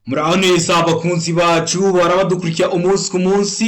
Muraho neza abakunzi bacu barabadukurikira umunsi ku munsi.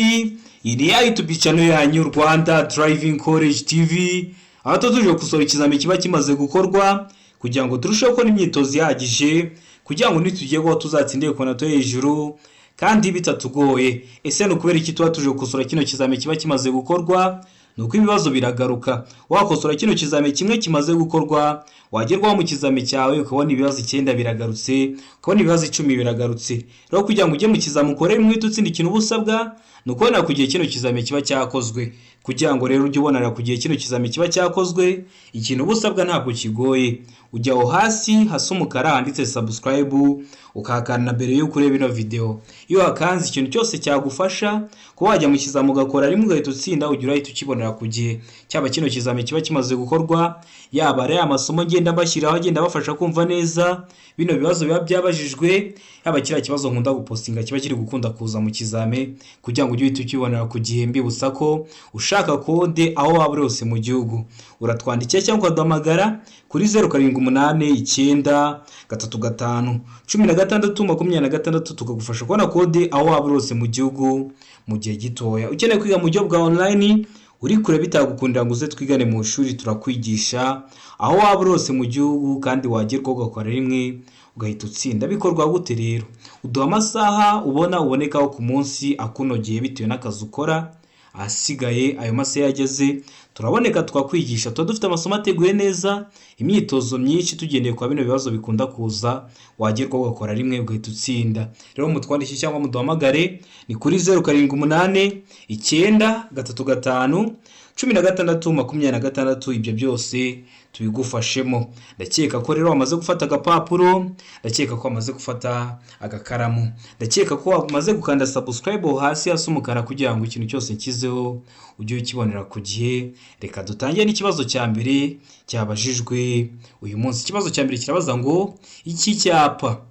Iyi ni ya YouTube channel yanyu Rwanda Driving College TV. Aho tuje gusora ikizamini kiba kimaze gukorwa kugira ngo turusheho gukora imyitozo ihagije kugira ngo nitugiye ko tuzatsindire ku nato hejuru kandi bitatugoye. Ese no kubera iki tuba tuje gusora kino kizamini kiba kimaze gukorwa? Nuko ibibazo biragaruka. Wakosora kino kizamini kimwe kimaze gukorwa, wagerwaho mu kizamini cyawe ukabona ibibazo 9 biragarutse, ukabona ibibazo 10 biragarutse. Rero kugira ngo ujye mu kizamini ukore rimwe utsinda ikintu ubusabwa, nuko na kugiye kino kizamini kiba cyakozwe. Kugira ngo rero ujye ubonera kugiye kino kizamini kiba cyakozwe, ikintu ubusabwa ntabwo kigoye. Ujya aho hasi hasa umukara handitse subscribe, ukahakana mbere yo kureba ino video. Iyo hakanze ikintu cyose cyagufasha kuba wajya mu kizamini ugakora rimwe ugahita utsinda, ugira ahita ukibonera ku gihe. Cyaba kino kizamini kiba kimaze gukorwa, yaba ari amasomo ngenda bashyiraho agenda bafasha kumva neza bino bibazo biba byabajijwe, yaba kira kibazo nkunda gupostinga kiba kiri gukunda kuza mu kizamini kugira ngo ujye uhita ukibonera ku gihe. Mbibutsa ko ushaka kode aho waba uri hose mu gihugu uratwandikiye cyangwa ukaduhamagara kuri 0789351626 tukagufasha kubona kode aho waba uri hose mu gihugu mu gihe gitoya. Ukeneye kwiga mu buryo bwa online uri kure bitagukundira ngo uze twigane mu ishuri, turakwigisha aho waba uri hose mu gihugu kandi wagerwaho ugakora rimwe ugahita utsinda. Bikorwa gute rero? Uduha amasaha ubonekaho ku munsi akunogeye bitewe n'akazi ukora. Asigaye ayo masaha yageze turaboneka twakwigisha. Tuba dufite amasomo ateguye neza, imyitozo myinshi tugendeye kwa bino bibazo bikunda kuza, wagerwaho ugakora rimwe ugahita utsinda. Rero mutwandikire cyangwa muduhamagare ni kuri 0789351626. Ibyo byose tubigufashemo. Ndakeka ko rero wamaze gufata agapapuro, ndakeka ko wamaze gufata agakaramu, ndakeka ko wamaze gukanda subscribe hasi hasi umukara kugira ngo ikintu cyose kizeho ujye ukibonera ku gihe. Reka dutangire n'ikibazo cya mbere cyabajijwe uyu munsi. Ikibazo cya mbere kirabaza ngo iki cyapa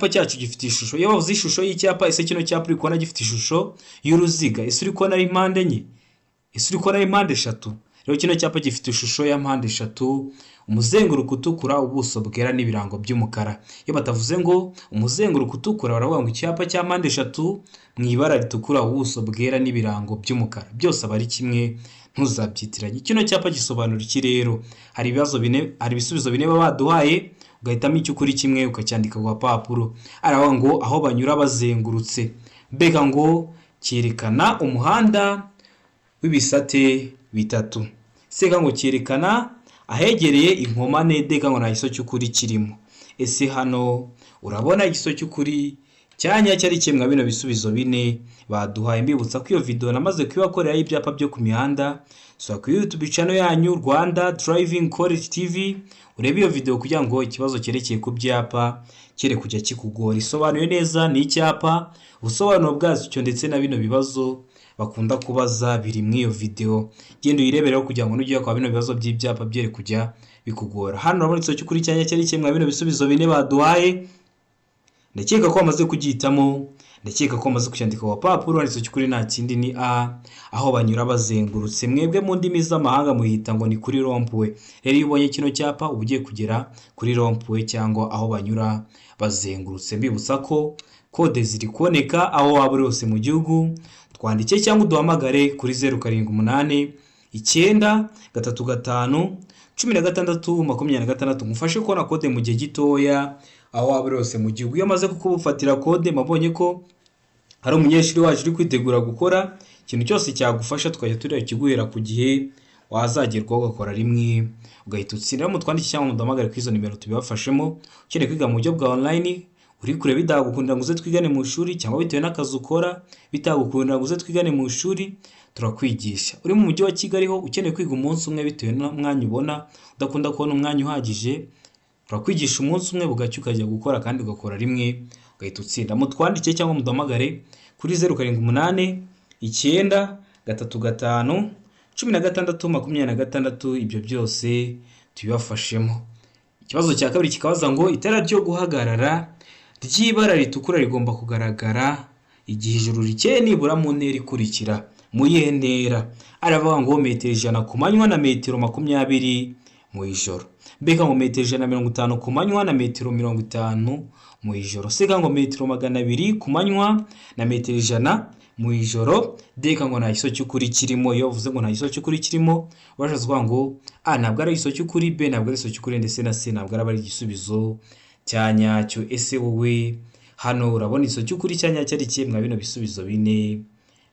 cyacu gifite ishusho. Iyo bavuze ishusho y'icyapa, ese kino cyapa uri kubona gifite ishusho y'uruziga, ese uri kubona ari impande enye, ese uri kubona ari impande eshatu? Rero kino cyapa gifite ishusho ya mpande eshatu, umuzenguruko utukura, ubuso bwera n'ibirango by'umukara. Iyo batavuze ngo umuzenguruko utukura baravuga ngo icyapa cya mpande eshatu mu ibara ritukura, ubuso bwera n'ibirango by'umukara. Byose aba ari kimwe, ntuzabyitiranye. Kino cyapa gisobanura iki rero? Hari ibisubizo 4 baba baduhaye, ugahitamo icyo kuri kimwe ukacyandika ku papuro. Aravuga ngo aho banyura bazengurutse, mbega ngo cyerekana umuhanda w'ibisate bitatu. Seka ngo cyerekana ahegereye inkomane, ndeka ngo nta giso cy'ukuri kirimo. Ese hano urabona igiso cy'ukuri cyanya cyari kimwe bino bisubizo 4 baduhaye. Mbibutsa ko iyo video namaze kubakorera ibyapa byo ku mihanda, so ku YouTube channel yanyu Rwanda Driving College TV, urebe iyo video kugira ngo ikibazo cyerekeye ku byapa kire kujya kikugora. Isobanuye neza ni icyapa, ubusobanuro bwacyo ndetse na bino bibazo bakunda kubaza biri mu iyo video. Genda uyirebereho kugira ngo nujye kwa bino bibazo by'ibyapa byere kujya bikugora. Hano urabona igiso cy'ukuri cyanya cyari kimwe bino bisubizo 4 baduhaye. Ndakeka ko amaze kugihitamo, ndakeka ko amaze kucyandika ku papuro. Igiso cy'ukuri nta kindi ni A, aho banyura bazengurutse. Mwebwe mu ndimi z'amahanga muhita ngo ni kuri rompwe. Rero iyo ubonye kino cyapa uba ugiye kugera kuri rompwe cyangwa aho banyura bazengurutse. Mbibutsa ko kode ziri kuboneka aho waba uri hose mu gihugu. Twandike cyangwa uduhamagare kuri 0789351626 ngufashe kubona kode mu gihe gitoya aho waba uri hose mu gihugu. Iyo maze kukubufatira kode mabonye ko hari umunyeshuri waje uri kwitegura gukora ikintu cyose cyagufasha, tukajya tureba kiguhera ku gihe wazagerwaho ugakora rimwe ugahita utsinda. Mutwandike cyangwa muduhamagare kuri izo nimero tubibafashemo. Ukeneye kwiga mu buryo bwa online, uri kure bitagukundira ngo uze twigane mu ishuri, cyangwa bitewe n'akazi ukora bitagukundira ngo uze twigane mu ishuri, turakwigisha. Uri mu mujyi wa Kigali ho ukeneye kwiga umunsi umwe bitewe n'umwanya ubona udakunda kubona umwanya uhagije, turakwigisha umunsi umwe bugacyo ukajya gukora kandi ugakora rimwe ugahita utsinda. Mutwandike cyangwa muduhamagare kuri 0789351626. Ibyo byose tubibafashemo. Ikibazo cya kabiri kikabaza ngo itara ryo guhagarara ry'ibara ritukura rigomba kugaragara igihe ijuru rikeye nibura mu ntera ikurikira. Mu yihe ntera? Aravuga ngo metero 100 ku manywa na metero 20 mu ijoro. Mbega mu metero 150 ku manywa na metero 50 mu ijoro. C ngo metero 200 ku manywa na metero 100 mu ijoro. D ngo nta giso cy'ukuri kirimo. Iyo uvuze ngo nta giso cy'ukuri kirimo washatse kuvuga ngo A ntabwo ari igiso cy'ukuri, B ntabwo ari igiso cy'ukuri, ndetse na C ntabwo ari igisubizo cya nyacyo. Ese wowe hano urabona igiso cy'ukuri cya nyacyo ari kimwe mwa bino bisubizo bine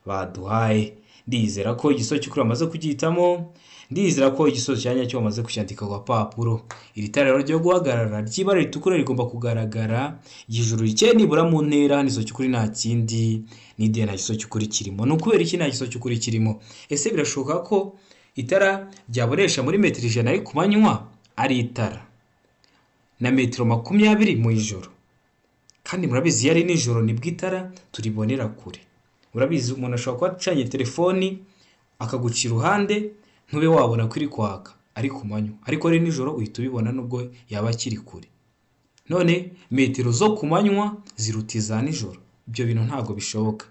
baduhaye? Ndizera ko igiso cy'ukuri bamaze kugihitamo, ndizera ko igisubizo cya nyacyo bamaze kucyandika ku papuro. Iri tara rero ryo guhagarara ry'ibara ritukura rigomba kugaragara ijuru rike nibura mu ntera. N'igiso cy'ukuri nta kindi, ni D nta giso cy'ukuri kirimo. Ni ukubera iki nta giso cy'ukuri kirimo? Ese birashoboka ko itara ryabonesha muri metero 100 ari ku manywa ari itara na metero 20 mu ijoro? Kandi murabizi iyo ari nijoro nibwo itara turibonera kure. Murabizi umuntu ashobora kuba acanye telefoni akaguca iruhande ntube wabona ko iri kwaka ari ku manywa, ariko ari nijoro uhita ubibona nubwo yaba akiri kure. None metero zo ku manywa ziruta iza nijoro? Ibyo bintu ntabwo bishoboka.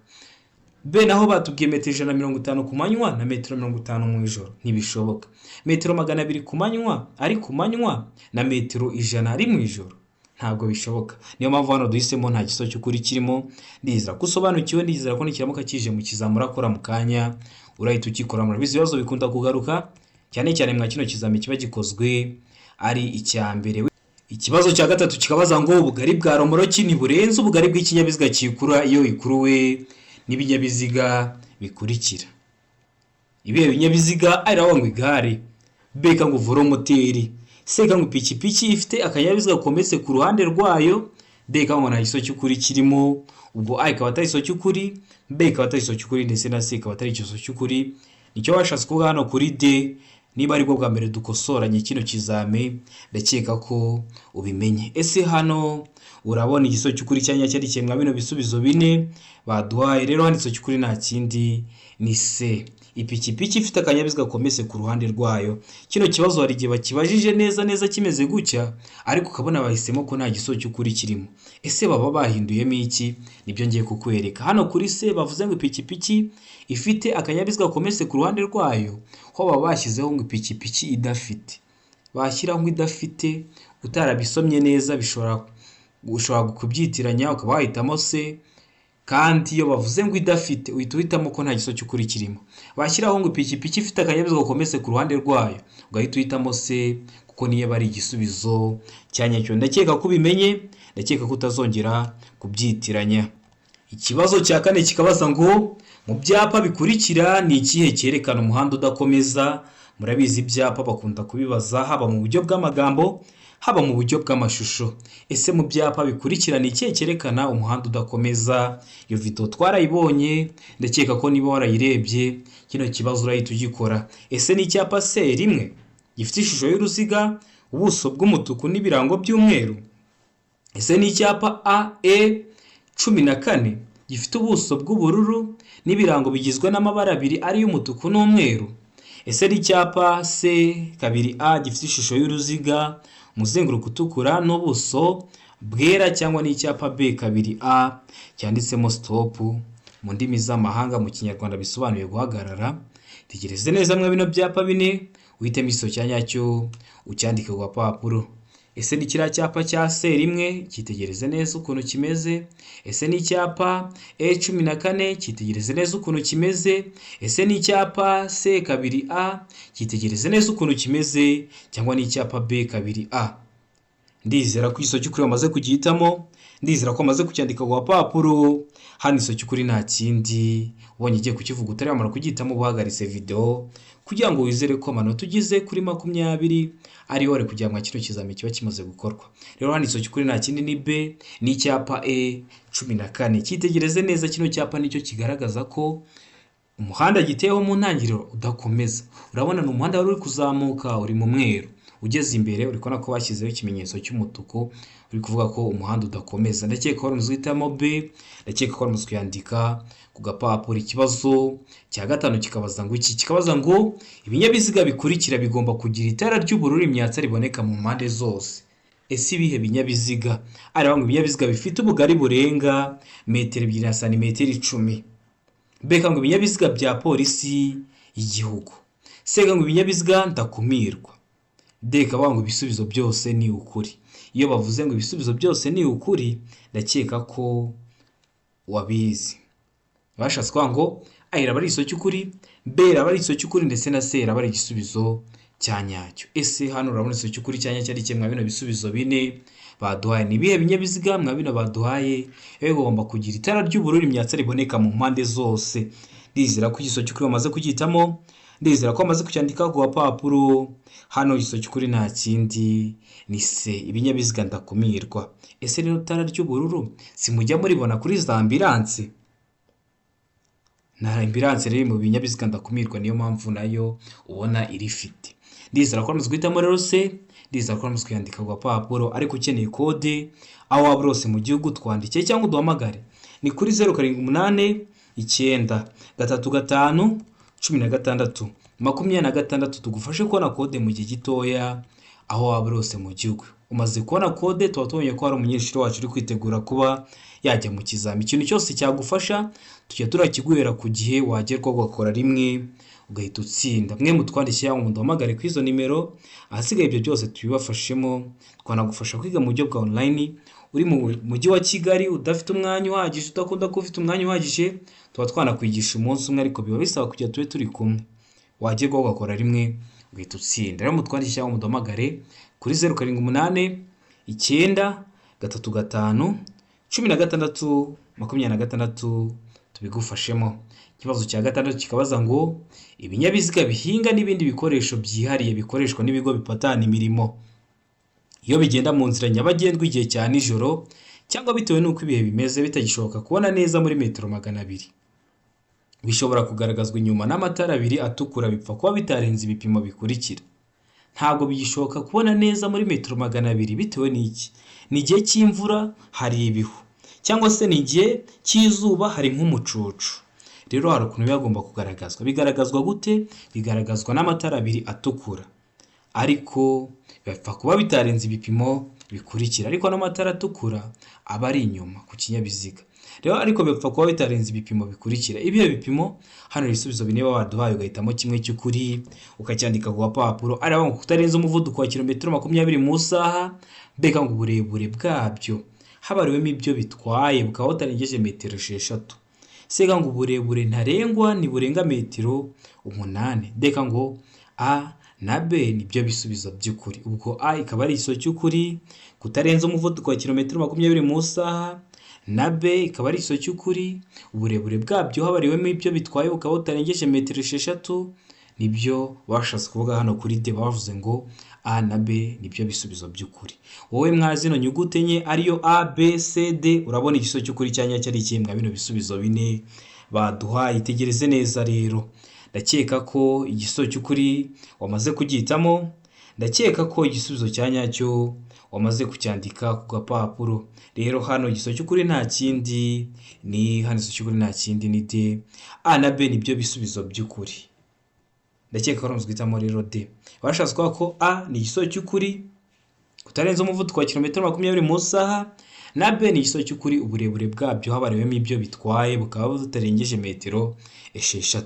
B naho batubwiye metero 150 ku manywa na metero 50 mu ijoro, ntibishoboka. Metero 200 ku manywa ari ku manywa na metero 100 ari mu ijoro, ntabwo bishoboka. Niyo mpamvu hano duhisemo nta giso cy'ukuri kirimo. Ndizera ko usobanukiwe, ndizera ko nikiramuka kije mu kizamura akora mu kanya urahita ukikora. Murabizi ibibazo bikunda kugaruka cyane cyane mwa kino kizami kiba gikozwe ari icya mbere. Ikibazo cya gatatu kikabaza ngo ubugari bwa romoroki ntiburenze ubugari bw'ikinyabiziga kikura iyo ikuruwe n'ibinyabiziga bikurikira. Ibihe binyabiziga? A ngo igare, B ngo velomoteri, C ngo ipikipiki ifite akanyabiziga kometse ku ruhande rwayo, D ngo nta giso cy'ukuri kirimo. Ubwo A ikaba atari igiso cy'ukuri, B ikaba atari igiso cy'ukuri, ndetse na C ikaba atari igiso cy'ukuri. Nicyo washatse kuvuga hano kuri D. Niba ari bwo bwa mbere dukosoranye kino kizame, ndakeka ko ubimenye. Ese hano urabona igiso cy'ukuri cya nyacyo ari kimwe mwa bino bisubizo bine baduhaye? Rero hano igiso cy'ukuri nta kindi, ni C. Ipikipiki ifite akanyabiziga kometse ku ruhande rwayo. Kino kibazo hari igihe bakibajije neza kimeze gutya, ariko ukabona bahisemo ko nta giso cy'ukuri kirimo. Ese baba bahinduyemo iki? Nibyo ngiye kukwereka. Hano kuri C bavuze ngo ipikipiki ifite akanyabiziga kometse ku ruhande rwayo, ho baba bashyizeho ngo ipikipiki idafite. Bashyiraho ngo idafite, utarabisomye neza ushobora kubyitiranya ukaba wahitamo C, kandi iyo bavuze ngo idafite uhita uhitamo ko nta giso cy'ukuri kirimo. Bashyiraho ngo ipikipiki ifite akanyabiziga kometse ku ruhande rwayo, ugahita uhitamo C, kuko niyo bari igisubizo cya nyacyo. Ndakeka ko ubimenye, ndakeka ko utazongera kubyitiranya. Ikibazo cya kane kikabaza ngo mu byapa bikurikira ni ikihe cyerekana umuhanda udakomeza? Murabizi ibyapa bakunda kubibaza haba mu buryo bw'amagambo haba mu buryo bw'amashusho. Ese mu byapa bikurikira ni ikihe cyerekana umuhanda udakomeza? Iyo video twarayibonye, ndakeka ko niba warayirebye kino kibazo urahita ugikora. Ese ni icyapa C rimwe gifite ishusho y'uruziga, ubuso bw'umutuku n'ibirango by'umweru? Ese ni icyapa AE14 gifite ubuso bw'ubururu n'ibirango bigizwe n'amabara abiri ari y'umutuku n'umweru? Ese ni icyapa C2A gifite ishusho y'uruziga, umuzenguruko utukura n'ubuso bwera, cyangwa ni icyapa B2A cyanditsemo stop mu ndimi z'amahanga, mu kinyarwanda bisobanuye guhagarara? Tegereze neza mwa bino byapa bine, uhitemo igiso cya nyacyo ucyandike ku papuro. Ese ni kiriya cyapa cya C rimwe? Cyitegereze neza ukuntu kimeze. Ese ni icyapa E14? Cyitegereze neza ukuntu kimeze. Ese ni icyapa C2A? Cyitegereze neza ukuntu kimeze. Cyangwa ni icyapa B2A? Ndizera ko igiso cy'ukuri bamaze kugihitamo, ndizera ko amaze kucyandika ku papuro. Hano igiso cy'ukuri nta kindi, ubonye igiye kukivuga utari wamara kugihitamo buhagaritse video, kugira ngo wizere ko amanota ugize kuri 20 ari wari kugira ngo kino kizami kiba kimaze gukorwa. Rero hano igiso cy'ukuri nta kindi, ni B, ni icyapa E14. Cyitegereze neza, kino cyapa nicyo kigaragaza ko umuhanda giteyeho mu ntangiriro udakomeza. Urabona ni umuhanda wari uri kuzamuka, uri mu mweru, ugeze imbere uri kubona ko bashyizeho ikimenyetso cy'umutuku, uri kuvuga ko umuhanda udakomeza. Ndakeka ko muzwitamo B, ndakeka ko muzwiyandika ku gapapuro. Ikibazo cya gatanu kikabaza ngo iki? Kikabaza ngo ibinyabiziga bikurikira bigomba kugira itara ry'ubururu imyatsa riboneka mu mpande zose. Ese ibihe binyabiziga? Araba ngo ibinyabiziga bifite ubugari burenga metero 2 na santimetero 10. B ngo ibinyabiziga bya polisi y'igihugu. C ngo ibinyabiziga ndakumirwa. D ngo ibisubizo byose ni ukuri. iyo bavuze ngo ibisubizo byose ni ukuri ndakeka ko wabizi. Bashatse kuvuga ngo A iraba ari igisubizo cy'ukuri, B iraba ari igisubizo cy'ukuri ndetse na C iraba ari igisubizo cya nyacyo. Ese hano urabona igisubizo cy'ukuri cya nyacyo ari kimwe mwa bino bisubizo bine baduhaye. Ni ibihe binyabiziga mwa bino baduhaye? Bigomba kugira itara ry'ubururu imyatsa riboneka mu mpande zose. Ndizera ko igisubizo cy'ukuri bamaze kugihitamo, ndizera ko bamaze kucyandika ku gapapuro. Hano igisubizo cy'ukuri nta kindi ni C, ibinyabiziga ndakumirwa. Ese rino tara ry'ubururu simujya muribona kuri za ambulance? Na ambulance rero mu binyabiziga ndakumirwa, niyo mpamvu nayo ubona irifite. Ndizera ko bamaze guhitamo rero C, ndizera ko bamaze kuyandika ku gapapuro. Ariko ukeneye kode aho waba urose mu gihugu twandikiye cyangwa uduhamagare ni kuri 078 9 35 16 26 tugufashe kubona kode mu gihe gitoya aho waba urose mu gihugu. Umaze kubona kode tuba tubonye ko hari umunyeshuri wacu uri kwitegura kuba yajya mu kizami. Ikintu cyose cyagufasha tujya turakiguhera ku gihe, wagerwa ugakora rimwe ugahita utsinda. Mwe mutwandikiye cyangwa muduhamagare ku izo nimero, ahasigaye ibyo byose tubibafashemo. Twanagufasha kwiga mu buryo bwa online. Uri mu mujyi wa Kigali udafite umwanya uhagije, udakunda ko ufite umwanya uhagije, tuba twanakwigisha umunsi umwe, ariko biba bisaba kujya tube turi kumwe. Wagerwa ugakora rimwe ugahita utsinda. Rero mutwandikiye cyangwa muduhamagare kuri 078 9 35 16 26 tubigufashemo. Ikibazo cya gatandatu kikabaza ngo ibinyabiziga bihinga n'ibindi bikoresho byihariye bikoreshwa n'ibigo bipatana imirimo iyo bigenda mu nzira nyabagendwa igihe cya nijoro cyangwa bitewe n'uko ibihe bimeze bitagishoboka kubona neza muri metero 200, bishobora kugaragazwa inyuma n'amatara abiri atukura bipfa kuba bitarenze ibipimo bikurikira. Ntabwo bigishoboka kubona neza muri metero 200 bitewe n'iki? Ni igihe cy'imvura hari ibihu, cyangwa se ni igihe cy'izuba hari nk'umucucu. Rero hari ukuntu bigomba kugaragazwa. Bigaragazwa gute? Bigaragazwa n'amatara abiri atukura, ariko bipfa kuba bitarenze ibipimo bikurikira. Ariko n'amatara atukura aba ari inyuma ku kinyabiziga. Rero ariko bipfa kuba bitarenze ibipimo bikurikira. Ibihe bipimo hano ibisubizo bine baduhaye ugahitamo kimwe cy'ukuri ukacyandika ku gapapuro. Araba ngo kutarenza umuvuduko wa kilometero 20 mu isaha, mbega ngo uburebure bwabyo habariwemo ibyo bitwaye bukaba butarengeje metero 6. Sega ngo uburebure ntarengwa ni burenga metero 8. Deka ngo A na B nibyo bisubizo by'ukuri. Ubwo A ikaba ari igisubizo cy'ukuri, kutarenza umuvuduko wa kilometero 20 mu isaha, na B ikaba ari igisubizo cy'ukuri, uburebure bwabyo habariwemo ibyo bitwaye bukaba butarengeje metero 6. Nibyo bashatse kuvuga hano kuri D, bavuze ngo A na B nibyo bisubizo by'ukuri. Wowe mwa zino nyuguti enye ariyo A, B, C, D, urabona igisubizo cy'ukuri cyanya cyari kimwe bino bisubizo bine baduhaye. Itegereze neza rero. Ndakeka ko igisubizo cy'ukuri wamaze kugihitamo, ndakeka ko igisubizo cyanyacyo wamaze kucyandika ku gapapuro. Rero hano igisubizo cy'ukuri nta kindi ni D. A na B nibyo bisubizo by'ukuri. Ndakeka ko ramuzwe guhitamo rero D. Barashatse kuvuga ko A ni igisubizo cy'ukuri, kutarenza umuvuduko wa kilometero 20 mu isaha, na B ni igisubizo cy'ukuri, uburebure bwabyo habariwemo ibyo bitwaye bukaba butarengeje metero 6.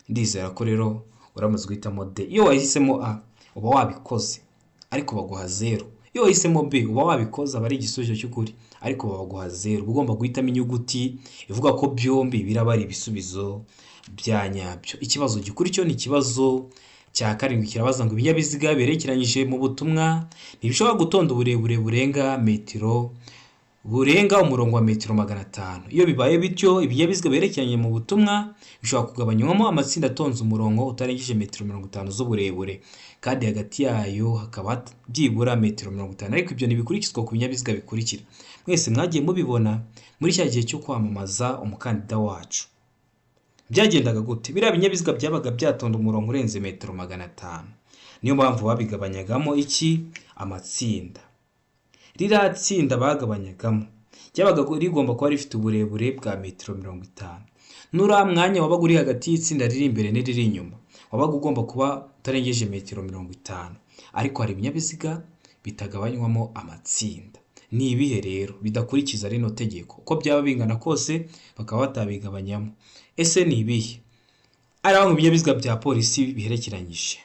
Ndizera ko rero uramaze guhitamo D. Iyo wahisemo A uba wabikoze ariko baguha 0. Iyo wahisemo B uba wabikoze aba ari igisubizo cy'ukuri ariko baguha 0. Ugomba guhitamo inyuguti ivuga ko byombi biraba ari ibisubizo bya nyabyo. Ikibazo gikurikiyeho ni ikibazo cya 7 kirabaza ngo ibinyabiziga berekeranyije mu butumwa ntibishobora gutonda uburebure burenga umurongo wa metero 500. Iyo bibaye bityo ibinyabiziga berekeranye mu butumwa bishobora kugabanywamo amatsinda atonze umurongo utarengeje metero 50 z'uburebure, kandi hagati yayo hakaba byibura metero 50. Ariko ibyo ntibikurikizwa ku binyabiziga bikurikira. Mwese mwagiye mubibona muri cya gihe cyo kwamamaza umukandida wacu. Byagendaga gute? Biriya binyabiziga byabaga byatonda umurongo urenze metero 500. Niyo mpamvu babigabanyagamo iki? Amatsinda. Ririya tsinda bagabanyagamo ryabaga rigomba kuba rifite uburebure bwa metero 50. Nura mwanya wabaga uri hagati y'itsinda riri imbere n'iriri inyuma wabaga ugomba kuba utarengeje metero 50. Ariko hari ibinyabiziga bitagabanywamo amatsinda. Ni ibihe rero bidakurikiza rino tegeko? Uko byaba bingana kose bakaba batabigabanyamo. Ese ni ibihe? Araho ibinyabiziga bya polisi biherekeranyije,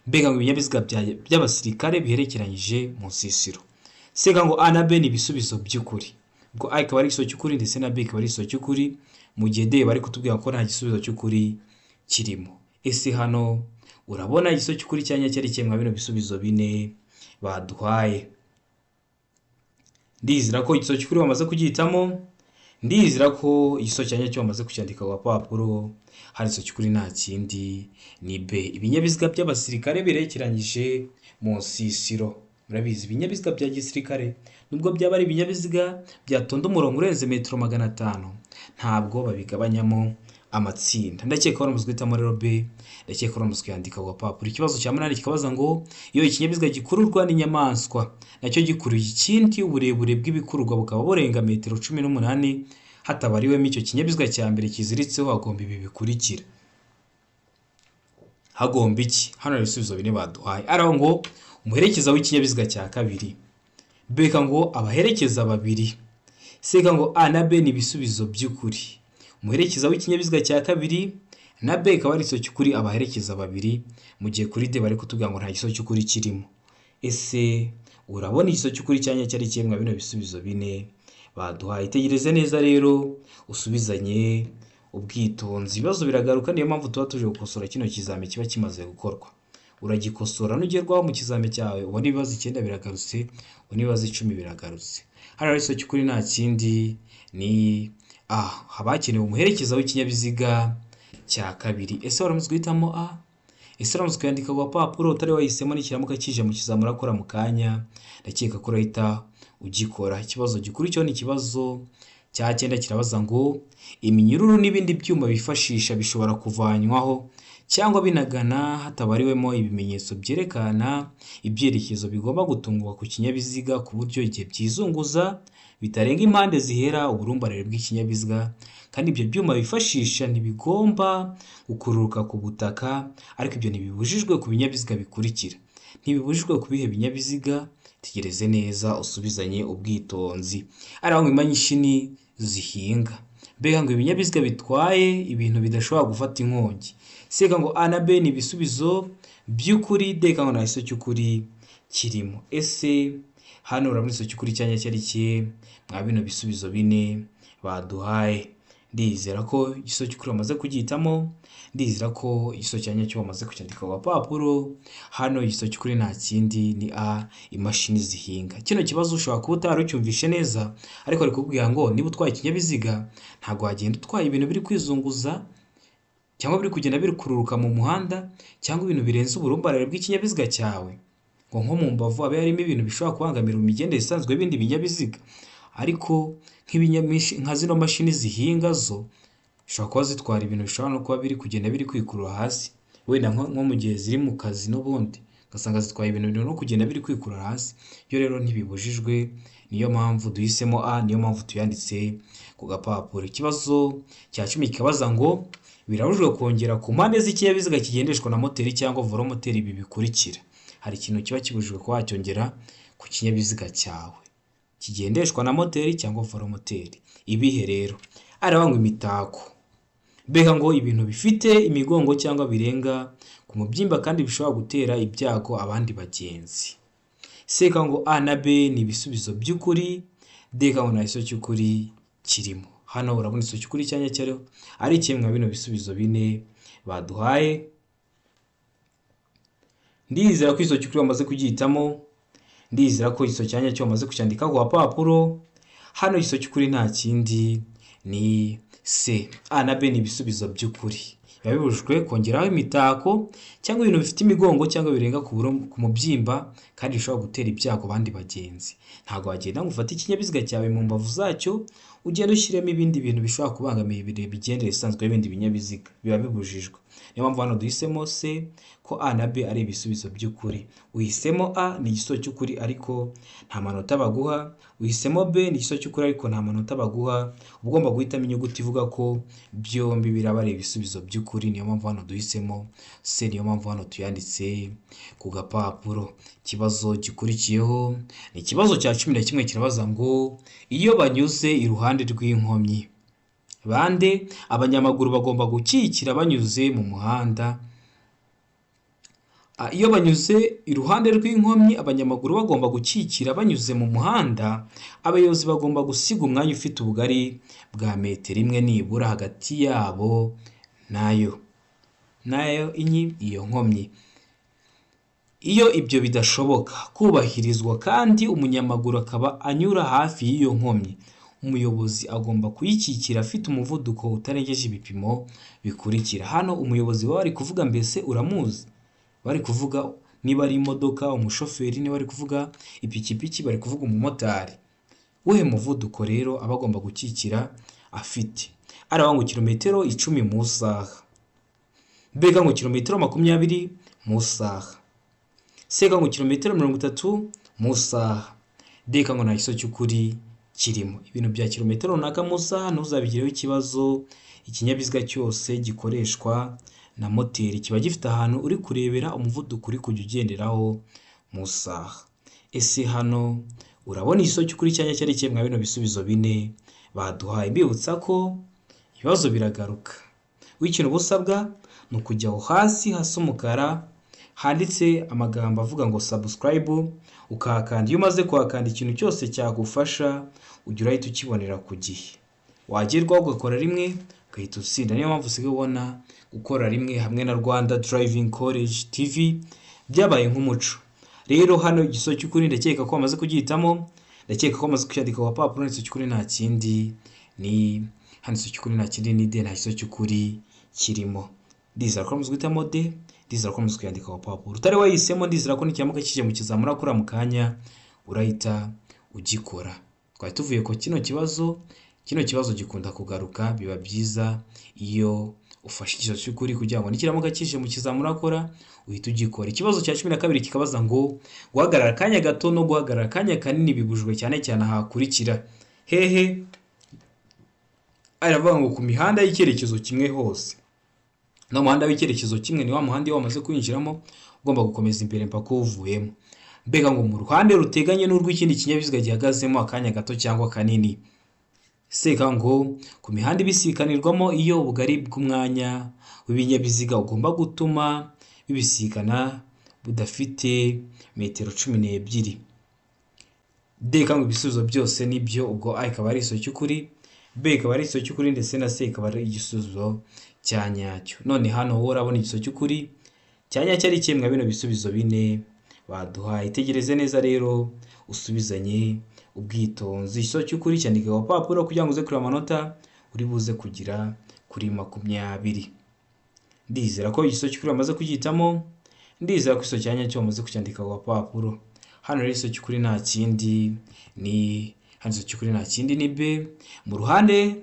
mbega ngo ibinyabiziga by'abasirikare biherekeranyije mu nsisiro, seka ngo A na B ni ibisubizo by'ukuri. Ubwo A ikaba ari igisubizo cy'ukuri ndetse na B ikaba ari igisubizo cy'ukuri, mu gihe D bari kutubwira ko nta gisubizo cy'ukuri kirimo. Ese hano urabona igisubizo cy'ukuri cya nyacyo ari kimwe bino bisubizo bine baduhaye? Ndizera ko igisubizo cy'ukuri bamaze kugihitamo, ndizera ko igisubizo cya nyacyo bamaze kucyandika ku papuro. Hari igisubizo cy'ukuri nta kindi ni B. Ibinyabiziga by'abasirikare birekeranyije mu nsisiro. Murabizi ibinyabiziga bya gisirikare nubwo byaba ari ibinyabiziga byatonda umurongo urenze metero 500 ntabwo babigabanyamo amatsinda. Ndakeka ko muzi guhitamo rero B, ndakeka ko muzi kuyandika ku papuro. Ikibazo cya 8 kikabaza ngo iyo ikinyabiziga gikururwa n'inyamaswa nacyo gikuruye ikindi uburebure bw'ibikururwa bukaba burenga metero 18 hatabariwemo icyo kinyabiziga cya mbere kiziritseho hagomba ibi bikurikira. Hagomba iki? Hano ibisubizo bine baduhaye. Araho ngo umuherekeza w'ikinyabiziga cya kabiri, beka ngo abaherekeza babiri, seka ngo A na B ni ibisubizo by'ukuri. Umuherekeza w'ikinyabiziga cya kabiri na B ikaba ari igisubizo cy'ukuri, abaherekeza babiri, mu gihe kuri D bari kutubwira ngo nta gisubizo cy'ukuri kirimo. Ese urabona igisubizo cy'ukuri cya nyacyo ari kimwe bino bisubizo bine baduhaye? Itegereze neza rero usubizanye ubwitonzi. Ibibazo biragaruka, niyo mpamvu tuba tuje gukosora kino kizame kiba kimaze gukorwa. Uragikosora nugerwaho mu kizame cyawe ubona ibibazo 9 biragarutse, ubona ibibazo 10 biragarutse. Hano rero igisubizo cy'ukuri nta kindi ni A. Habakenewe umuherekeza w'ikinyabiziga cya kabiri. Ese waramutse guhitamo A? Ese waramutse kuyandika ku papuro utari wahisemo n'ikiramuka kije mu kizamura akora mu kanya? Ndakeka ko urahita ugikora. Ikibazo gikurikiyeho ni ikibazo cya 9 kirabaza ngo iminyururu n'ibindi byuma bifashisha bishobora kuvanywaho cyangwa binagana hatabariwemo ibimenyetso byerekana ibyerekezo bigomba gutungwa ku kinyabiziga ku buryo igihe byizunguza bitarenga impande zihera uburumbarare bw'ikinyabiziga, kandi ibyo byuma bifashisha ntibigomba gukururuka ku butaka, ariko ibyo ntibibujijwe ku binyabiziga bikurikira. Ntibibujijwe ku bihe binyabiziga? Tegereze neza usubizanye ubwitonzi. Araho ngo imashini zihinga, mbega ngo ibinyabiziga bitwaye ibintu bidashobora gufata inkongi, seka ngo A na B ni ibisubizo by'ukuri, D ngo nta gisubizo cy'ukuri kirimo. Ese hano urabona igisubizo cy'ukuri cya nyacyo ari kihe mwa bino bisubizo bine baduhaye? Ndizera ko igisubizo cy'ukuri bamaze kugihitamo, ndizera ko igisubizo cya nyacyo bamaze kucyandika ku papuro. Hano igisubizo cy'ukuri nta kindi ni A, imashini zihinga. Kino kibazo ushobora kuba utari ucyumvishe neza, ariko ari kubwira ngo niba utwaye ikinyabiziga ntabwo wagenda utwaye ibintu biri kwizunguza cyangwa biri kugenda biri kururuka mu muhanda, cyangwa ibintu birenze uburumbarare bw'ikinyabiziga cyawe, ngo nko mu mbavu habe harimo ibintu bishobora kubangamira imigendere isanzwe y'ibindi binyabiziga. Ariko nka zino mashini zihinga zo zishobora kuba zitwara ibintu bishobora no kuba biri kugenda biri kwikurura hasi, wenda nko mu gihe ziri mu kazi n'ubundi ugasanga zitwaye ibintu no kugenda biri kwikurura hasi. Yo rero ntibibujijwe, niyo mpamvu duhisemo A, niyo mpamvu tuyanditse ku gapapuro. Ikibazo cya 10 kikabaza ngo birabujijwe kongera ku mpande z'ikinyabiziga kigendeshwa na moteri cyangwa volomoteri ibi bikurikira. Hari ikintu kiba kibujijwe ko wacyongera ku kinyabiziga cyawe kigendeshwa na moteri cyangwa volomoteri. Ibihe rero? Arabanga imitako, mbega ngo ibintu bifite imigongo cyangwa birenga ku mubyimba kandi bishobora gutera ibyago abandi bagenzi. Seka ngo A na B ni ibisubizo by'ukuri, D ngo nta gisubizo cy'ukuri kirimo. Hano urabona igisubizo cy'ukuri cya nyacyo ari kimwe bino bisubizo bine baduhaye. Ndizera ko igisubizo cy'ukuri bamaze kugihitamo, ndizera ko igisubizo cya nyacyo bamaze kucyandika ku papuro. Hano igisubizo cy'ukuri nta kindi ni C. A na B ni ibisubizo by'ukuri. Bibujijwe kongeraho imitako cyangwa ibintu bifite imigongo cyangwa birenga ku mubyimba kandi bishobora gutera ibyago abandi bagenzi. Ntabwo wagenda ngo ufate ikinyabiziga cyawe mu mbavu zacyo ugenda ushyiremo ibindi bintu bishobora kubangamira ibigendere isanzwe y'ibindi binyabiziga, biba bibujijwe. Niyo mpamvu hano duhisemo C, ko A na B ari ibisubizo by'ukuri. Uhisemo A ni igisubizo cy'ukuri ariko nta manota baguha, uhisemo B ni igisubizo cy'ukuri ariko nta manota baguha. Ugomba guhitamo inyuguti ivuga ko byombi biraba ari ibisubizo by'ukuri. Niyo mpamvu hano duhisemo C, niyo mpamvu hano tuyanditse ku gapapuro. Ikibazo gikurikiyeho ni ikibazo cya 11 kirabaza ngo iyo banyuze iruhande rw'inkomyi bande abanyamaguru bagomba gukikira banyuze mu muhanda Iyo banyuze iruhande rw'inkomyi abanyamaguru bagomba gukikira banyuze mu muhanda, abayobozi bagomba gusiga umwanya ufite ubugari bwa metero imwe nibura hagati yabo nayo iyo nkomyi. Iyo ibyo bidashoboka kubahirizwa kandi umunyamaguru akaba anyura hafi y'iyo nkomyi, umuyobozi agomba kuyikikira afite umuvuduko utarengeje ibipimo bikurikira. Hano umuyobozi baba bari kuvuga mbese uramuzi, bari kuvuga niba ari imodoka, umushoferi, niba bari kuvuga ipikipiki, bari kuvuga umumotari. Uwuhe muvuduko rero aba agomba gukikira afite? Aravuga ngo kilometero 10 mu saha, mbega ngo kilometero 20 mu saha, sega ngo kilometero 30 mu saha, deka ngo nta kiso cy'ukuri kirimo. Ibintu bya kilometero runaka mu saha ntuzabigireho ikibazo. Ikinyabiziga cyose gikoreshwa na moteri kiba gifite ahantu uri kurebera umuvuduko uri kujya ugenderaho mu saha. Ese hano urabona igiso cy'ukuri cyanya cyari kimwe bino bisubizo bine baduhaye. Mbibutsa ko ibibazo biragaruka. W'ikintu busabwa ni ukujya aho hasi hasa umukara handitse amagambo avuga ngo subscribe, ukahakanda. Iyo umaze kuhakanda ikintu cyose cyagufasha ujya urahita ukibonera ku gihe. Wagerwaho ugakora rimwe ugahita utsinda. Niyo mpamvu usigaye ubona gukora rimwe hamwe na Rwanda Driving College TV byabaye nk'umuco. Rero hano igiso cy'ukuri ndakeka ko bamaze kugihitamo, ndakeka ko bamaze kucyandika ku papuro. N'igiso cy'ukuri nta kindi ni hano, igiso cy'ukuri nta kindi ni D, nta giso cy'ukuri kirimo. Ndizera ko muzi guhitamo D, ndizera ko muzi kuyandika ku papuro. Utari wahisemo ndizera ko nikiramuka kije mu kizamura kuri mu kanya urahita ugikora. Twari tuvuye ko kino kibazo gikunda kugaruka. Biba byiza iyo ufashe ikibazo cy'ukuri kugira ngo nikiramuka kije mu kizamura akora uhita ugikora. Ikibazo cya 12 kikabaza ngo guhagarara akanya gato no guhagarara akanya kanini bibujwe cyane cyane ahakurikira hehe. Aravuga ngo ku mihanda y'icyerekezo kimwe hose. No muhanda w'icyerekezo kimwe ni wa muhanda iyo wamaze kwinjiramo ugomba gukomeza imbere mpaka uvuyemo. Mbega ngo mu ruhande ruteganye n'urw'ikindi kinyabiziga gihagazemo akanya gato cyangwa kanini. Seka ngo ku mihanda ibisikanirwamo iyo ubugari bw'umwanya w'ibinyabiziga ugomba gutuma bibisikana budafite metero 12. Deka ngo ibisubizo byose nibyo, ubwo A ikaba ari igiso cy'ukuri, B ikaba ari igiso cy'ukuri, ndetse na C ikaba ari igisubizo cya nyacyo. None hano wowe urabona igiso cy'ukuri cya nyacyo ari kimwe bino bisubizo bine baduhaye. Itegereze neza rero usubizanye ubwitonzi. Igiso cy'ukuri cyandika ku papuro kugira ngo uze kureba amanota uri buze kugira kuri 20. Ndizera ko igiso cy'ukuri bamaze kugihitamo, ndizera ko igiso cya nyacyo bamaze kucyandika ku papuro. Hano rero igiso cy'ukuri nta kindi ni ni B, mu ruhande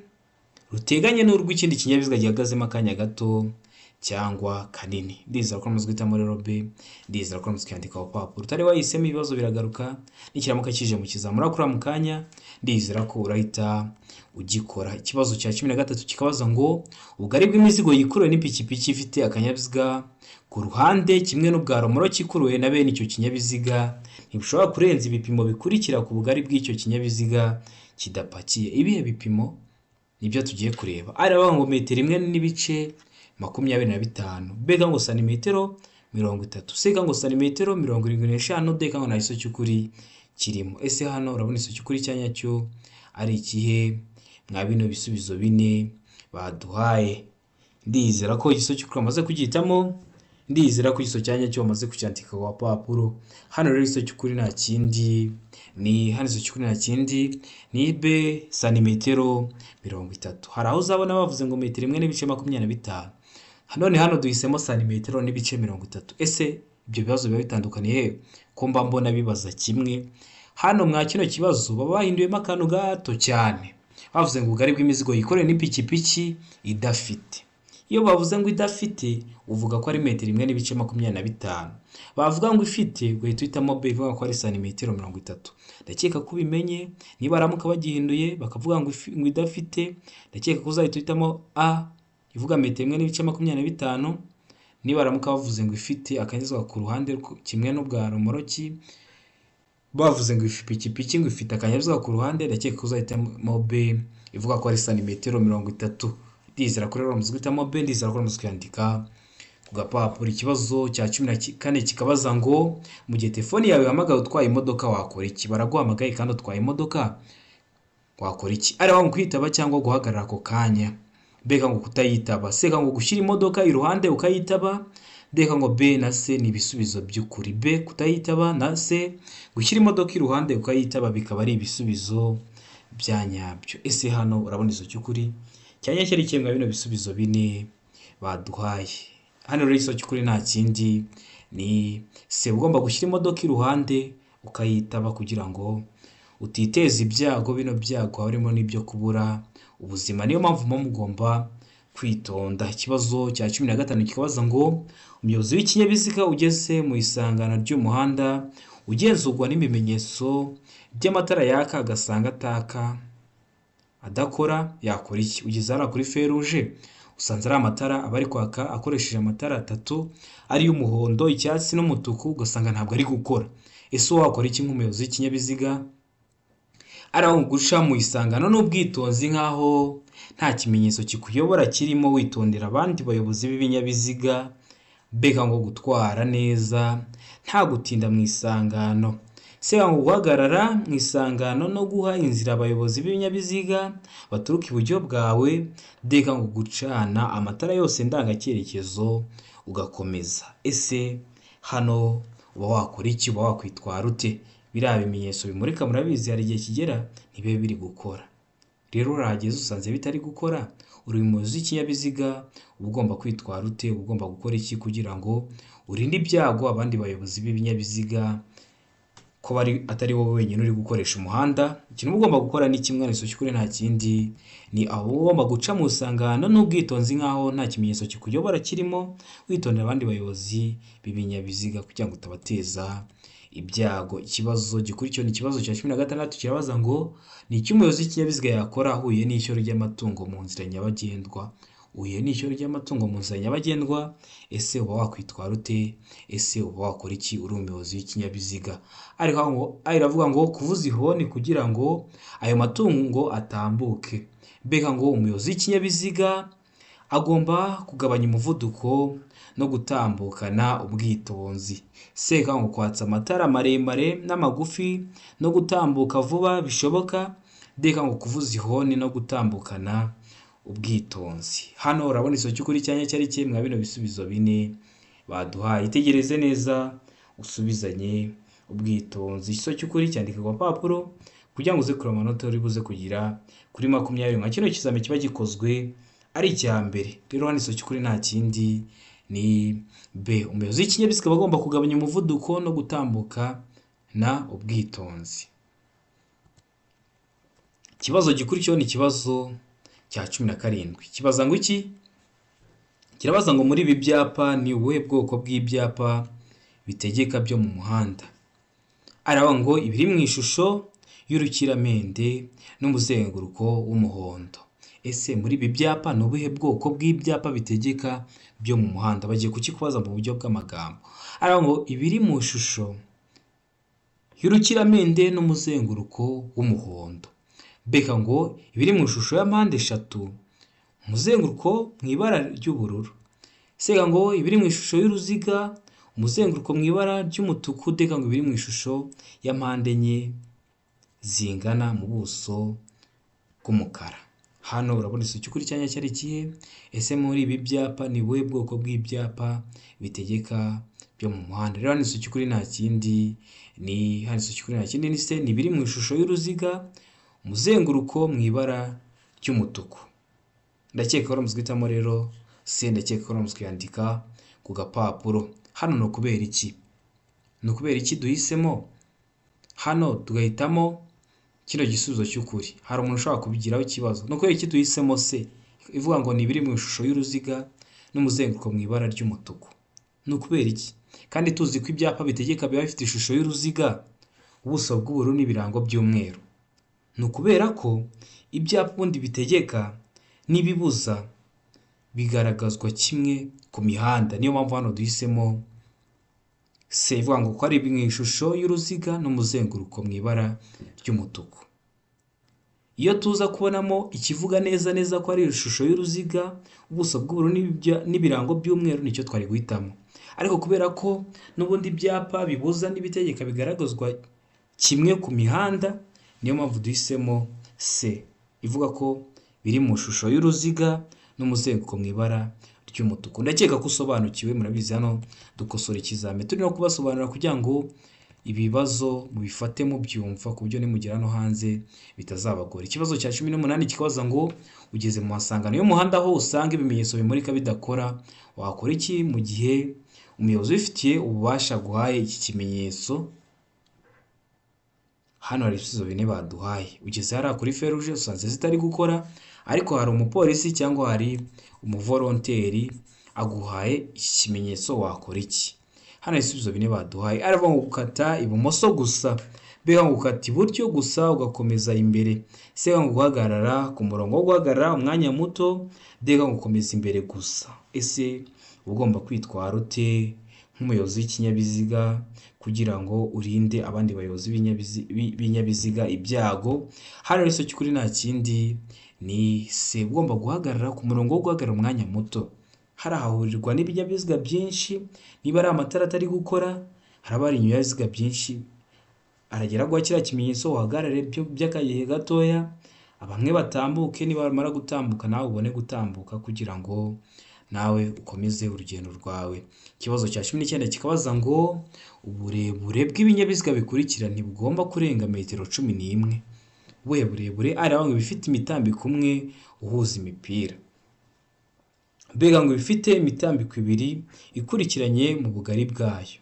ruteganye n'urw'ikindi kinyabiziga gihagazemo akanya gato cyangwa kanini. Ndizera ko muzi guhitamo rero B, ndizera ko muzi kwandika ku papuro. Utari wahisemo ibibazo biragaruka nikiramuka kije mu kizamura kuri mu kanya, ndizera ko urahita ugikora. Ikibazo cya 13 kikabaza ngo ubugari bw'imizigo yikuruwe n'ipikipiki ifite akanyabiziga ku ruhande kimwe n'ubwa romoro kikuruwe na bene icyo kinyabiziga ntibishobora kurenza ibipimo bikurikira ku bugari bw'icyo kinyabiziga kidapakiye. Ibihe bipimo nibyo tugiye kureba. Aravuga ngo metero 1.25, bega ngo santimetero 30, sega ngo santimetero 75, deka ngo nta giso cy'ukuri kirimo. Ese hano urabona igiso cy'ukuri cyanya cyo ari ikihe mwa bino bisubizo bine baduhaye? Ndizera ko igiso cy'ukuri amaze kugihitamo, ndizera ko igiso cyanya cyo bamaze kucyandika ku papuro. Hano rero igiso cy'ukuri nta kindi ni B, santimetero 30. Hari aho uzabona bavuze ngo metero 1.25. None hano duhisemo santimetero 1.30. Ese ibyo bibazo biba bitandukaniye ko mba mbona bibaza kimwe? Hano mwa kino kibazo baba bahinduyemo akantu gato cyane. Bavuze ngo ubugari bw'imizigo yikoreye n'ipikipiki idafite. Iyo bavuze ngo idafite uvuga ko ari metero 1.25. Bavuga ngo ifite guhita uhitamo B, ivuga ko ari santimetero 30. Ndakeka ko ubimenye. Niba aramuka bagihinduye bakavuga ngo idafite, ndakeka ko uzahita uhitamo A ivuga metero 1.25. Niba aramuka bavuze ngo ifite akanyazwa ku ruhande kimwe n'ubwa romoroki, bavuze ngo ipikipiki ngo ifite akanyazwa ku ruhande, ndakeka ko uzahitamo B ivuga ko ari santimetero 30. Ndizera ko rero muzi guhitamo B, ndizera ko muzi kwandika ku gapapuro. Ikibazo cya 14 kikabaza ngo mu gihe telefoni yawe ihamagaye utwaye imodoka wakora iki? Baraguhamagaye kandi utwaye imodoka wakora iki? Ari aho kwitaba cyangwa guhagarara ako kanya? Mbega ngo kutayitaba, se ngo gushyira imodoka iruhande ukayitaba? Mbega ngo B na C ni ibisubizo by'ukuri. B kutayitaba na C gushyira imodoka iruhande ukayitaba bikaba ari ibisubizo bya nyabyo. Ese hano urabona izo cy'ukuri cyanya cyari kimwe bino bisubizo bine baduhaye. Hano rero iso cy'ukuri nta kindi ni C, ugomba gushyira imodoka iruhande ukayitaba kugira ngo utiteza ibyago. Bino byago harimo n'ibyo kubura ubuzima, niyo mpamvu mugomba kwitonda. Ikibazo cya 15 kikabaza ngo umuyobozi w'ikinyabiziga ugeze mu isangano ry'umuhanda ugenzurwa n'ibimenyetso by'amatara yaka agasanga ataka adakora yakora iki? Ugeze hano kuri feruje usanze ari amatara aba ari kwaka akoresheje amatara atatu ari y'umuhondo, icyatsi n'umutuku, ugasanga ntabwo ari gukora. Ese wakora iki nk'umuyobozi w'ikinyabiziga? Ari aho guca mu isangano n'ubwitonzi nkaho nta kimenyetso kikuyobora kirimo, witondera abandi bayobozi b'ibinyabiziga. Mbega ngo gutwara neza nta gutinda mu isangano. Se ngo guhagarara mu isangano no guha inzira abayobozi b'ibinyabiziga baturuka iburyo bwawe. Mbega ngo gucana amatara yose ndangacyerekezo ugakomeza. Ese hano uba wakora iki? Uba wakwitwara ute? Biriya bimenyetso bimurika murabizi hari igihe kigera ntibibe biri gukora. Rero urahageze usanze bitari gukora, uri umuyobozi w'ikinyabiziga uba ugomba kwitwara ute? Uba ugomba gukora iki kugira ngo urinde ibyago abandi bayobozi b'ibinyabiziga ko atari wowe wenyine uri gukoresha umuhanda? Ikintu ugomba gukora ni kimwe n'iso cy'ukuri nta kindi ni aho ugomba guca mu isangano n'ubwitonzi nkaho nta kimenyetso kikuyobora kirimo, witondera abandi bayobozi b'ibinyabiziga kugira ngo utabateza ibyago. Ikibazo gikurikiyeho ni ikibazo cya 16 kirabaza ngo ni iki umuyobozi w'ikinyabiziga yakora ahuye n'ishyo ry'amatungo mu nzira nyabagendwa? Uhuye n'ishyo ry'amatungo mu nzira nyabagendwa, ese uba wakwitwara ute? Ese uba wakora iki uri umuyobozi w'ikinyabiziga? Aravuga ngo kuvuza ihoni kugira ngo ayo matungo atambuke. Mbega ngo umuyobozi w'ikinyabiziga agomba kugabanya umuvuduko no gutambukana ubwitonzi. Se ngo kwatsa amatara maremare n'amagufi no gutambuka vuba bishoboka. Mbega ngo kuvuza ihoni no gutambukana ubwitonzi. Hano urabona iso cy'ukuri cyanya cyari kimwe bino bisubizo bine baduhaye. Itegereze neza usubizanye ubwitonzi. Iso cy'ukuri cyandika ku papuro kugira ngo uze kureba amanota uri buze kugira kuri 20. Nka kino kizame kiba gikozwe ari icya mbere. Rero hano iso cy'ukuri nta kindi ni B, umuyobozi w'ikinyabiziga bagomba kugabanya umuvuduko no gutambuka na ubwitonzi. Ikibazo gikurikiyeho ni ikibazo cya 17. Kibaza ngo iki? Kirabaza ngo muri ibi byapa ni ubuhe bwoko bw'ibyapa bitegeka byo mu muhanda? Aravuga ngo ibiri mu ishusho y'urukiramende n'umuzenguruko w'umuhondo. Ese muri ibi byapa ni ubuhe bwoko bw'ibyapa bitegeka byo mu muhanda? Bagiye kukikubaza mu buryo bw'amagambo. Aravuga ngo ibiri mu ishusho y'urukiramende n'umuzenguruko w'umuhondo. Mbega ngo ibiri mu ishusho ya mpande eshatu, umuzenguruko mu ibara ry'ubururu. Sega ngo ibiri mu ishusho y'uruziga, umuzenguruko mu ibara ry'umutuku. Deka ngo ibiri mu ishusho ya mpande enye zingana mu buso bw'umukara. Hano urabona iso cy'ukuri cyanya cyari kihe? Ese muri ibi byapa ni buhe bwoko bw'ibyapa bitegeka byo mu muhanda? Rero hano iso cy'ukuri nta kindi ni se ni ibiri mu ishusho y'uruziga, umuzenguruko mu ibara ry'umutuku. Ndakeka ko muzi rero se, ndakeka ko muzi kuyandika ku gapapuro. Hano no kubera iki? No kubera iki duhisemo hano tugahitamo kino gisubizo cy'ukuri? Hari umuntu ushaka kubigiraho ikibazo. No kubera iki duhisemo se ivuga ngo ni ibiri mu ishusho y'uruziga n'umuzenguruko mu ibara ry'umutuku? No kubera iki? Kandi tuzi ko ibyapa bitegeka biba bifite ishusho y'uruziga, ubuso bw'ubururu n'ibirango by'umweru. No kubera ko ibyapa ubundi bitegeka n'ibibuza bigaragazwa kimwe ku mihanda. Niyo mpamvu hano duhisemo se ivuga ngo ko ari mu ishusho y'uruziga n'umuzenguruko mu ibara ry'umutuku. iyo tuza kubonamo ikivuga neza neza ko ari ishusho y'uruziga, ubuso bw'ubururu n'ibirango by'umweru, nicyo twari guhitamo. Ariko kubera ko n'ubundi ibyapa bibuza n'ibitegeka bigaragazwa kimwe ku mihanda, niyo mpamvu duhisemo C ivuga ko biri mu shusho y'uruziga n'umuzenguruko mu ibara ry'umutuku. Ndakeka ko usobanukiwe, murabizi hano dukosora ikizame turi no kubasobanurira kugira ngo ibibazo mubifate mubyumva ku buryo nimugera no hanze bitazabagora. Ikibazo cya 18 kikabaza ngo ugeze mu masangano y'umuhanda aho usanga ibimenyetso bimurika bidakora, wakora iki mu gihe umuyobozi ubifitiye ububasha guhaye iki kimenyetso? Hano hari ibisubizo bine baduhaye. Ugeze hariya kuri feruje usanze zitari gukora, ariko hari umupolisi cyangwa hari umuvolonteri aguhaye iki kimenyetso, wakora iki? Hano hari ibisubizo bine baduhaye. Aravuga ngo gukata ibumoso gusa, B ngo gukata iburyo gusa ugakomeza imbere, C ngo guhagarara ku murongo wo guhagarara umwanya muto, D ngo gukomeza imbere gusa. Ese ugomba kwitwara ute nk'umuyobozi w'ikinyabiziga kugira ngo urinde abandi bayobozi b'ibinyabiziga ibyago? Hano rero cy'ukuri nta kindi ni C, ugomba guhagarara ku murongo wo guhagarara umwanya muto. Harahahurirwa n'ibinyabiziga byinshi, niba ari amatara atari gukora, haraba hari ibinyabiziga byinshi, aragera guha kiriya kimenyetso uhagarare by'akagihe gatoya, bamwe batambuke, niba bamara gutambuka nawe ubone gutambuka kugira ngo nawe ukomeze urugendo rwawe. Ikibazo cya 19 kikabaza ngo uburebure bw'ibinyabiziga bikurikira ntibugomba kurenga metero 11. Ubuhe burebure? Aravuga ngo bifite imitambiko umwe uhuza imipira, B ngo bifite imitambiko ibiri ikurikiranye mu bugari bwayo,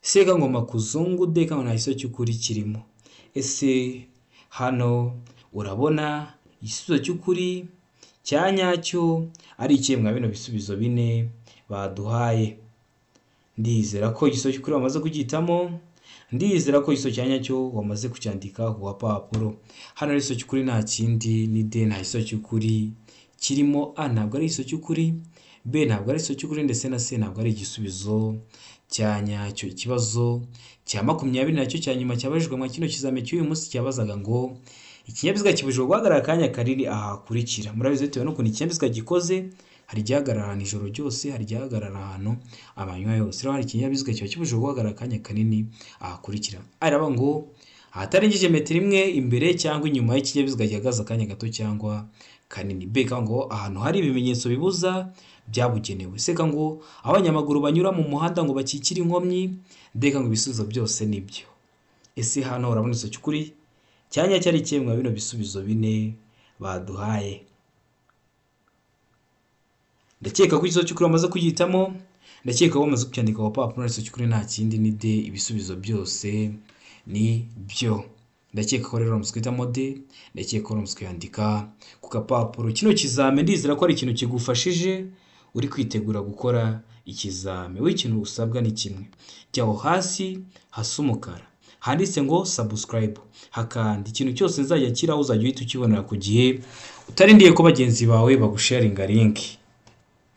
C ngo makuzungu, D ngo nta giso cy'ukuri kirimo. Ese hano urabona igisubizo cy'ukuri cya nyacyo ari ikihe mwa bino bisubizo bine baduhaye? Ndizera ko igisubizo cy'ukuri wamaze kugitamo, ndizera ko igisubizo cya nyacyo wamaze kucyandika ku papuro. Hano rero igisubizo cy'ukuri nta kindi ni D, nta gisubizo cy'ukuri kirimo. A ntabwo ari igisubizo cy'ukuri, B ntabwo ari igisubizo cy'ukuri, ndetse na C ntabwo ari igisubizo cya nyacyo. Ikibazo cya 20 nacyo cya nyuma cyabajijwe mu kino kizame cy'uyu munsi cyabazaga ngo ikinyabiziga kibujijwe guhagarara akanya kanini ahakurikira. Murabizi bitewe n'ukuntu ikinyabiziga gikoze, hari igihagarara ahantu ijoro ryose, hari igihagarara ahantu amanywa yose. Rero hari ikinyabiziga kiba kibujijwe guhagarara akanya kanini ahakurikira. Aravuga ngo ahatarengeje metero 1 imbere cyangwa inyuma y'ikinyabiziga gihagaze akanya gato cyangwa kanini. B ngo ahantu hari ibimenyetso bibuza byabugenewe. C ngo abanyamaguru banyura mu muhanda ngo bakikire inkomyi. D ngo ibisubizo byose nibyo. Ese hano urabona igisubizo cy'ukuri cyanya cyari kimwe bino bisubizo bine baduhaye? Ndakeka ko igisubizo cy'ukuri wamaze kugitamo, ndakeka ko wamaze kucyandika ku papuro. Igisubizo cy'ukuri nta kindi ni D, ibisubizo byose ni byo. Ndakeka ko rero wamaze guhitamo D, ndakeka ko wamaze kuyandika ku kapapuro. Kino kizame ndizera ko ari ikintu kigufashije uri kwitegura gukora ikizame. Ikintu usabwa ni kimwe, jyaho hasi hasa umukara handitse ngo subscribe, hakandi ikintu cyose nzajya kiraho uzajya uhita ukibonera ku gihe, utarindiye ko bagenzi bawe bagusharinga link.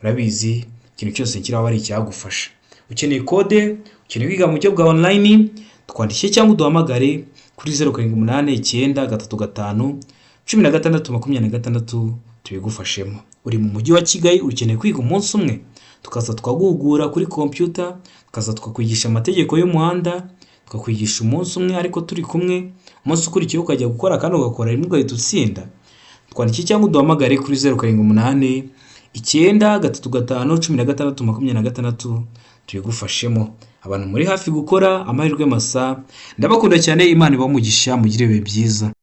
Murabizi ikintu cyose kiraho ari icyagufasha. Ukeneye kode, ukeneye kwiga mu buryo bwa online, twandikire cyangwa uduhamagare kuri 0789351626 tubigufashemo. Uri mu mujyi wa Kigali ukeneye kwiga umunsi umwe, tukaza twaguhugura kuri computer, tukaza twakwigisha amategeko y'umuhanda, tukakwigisha umunsi umwe ariko turi kumwe, umunsi ukurikiye ukajya gukora kandi ugakora rimwe ugahita utsinda. Twandikire cyangwa uduhamagare kuri 0789351626 tubigufashemo. Abantu muri hafi gukora amahirwe masa, ndabakunda cyane. Imana ibamugisha, mugire ibihe byiza.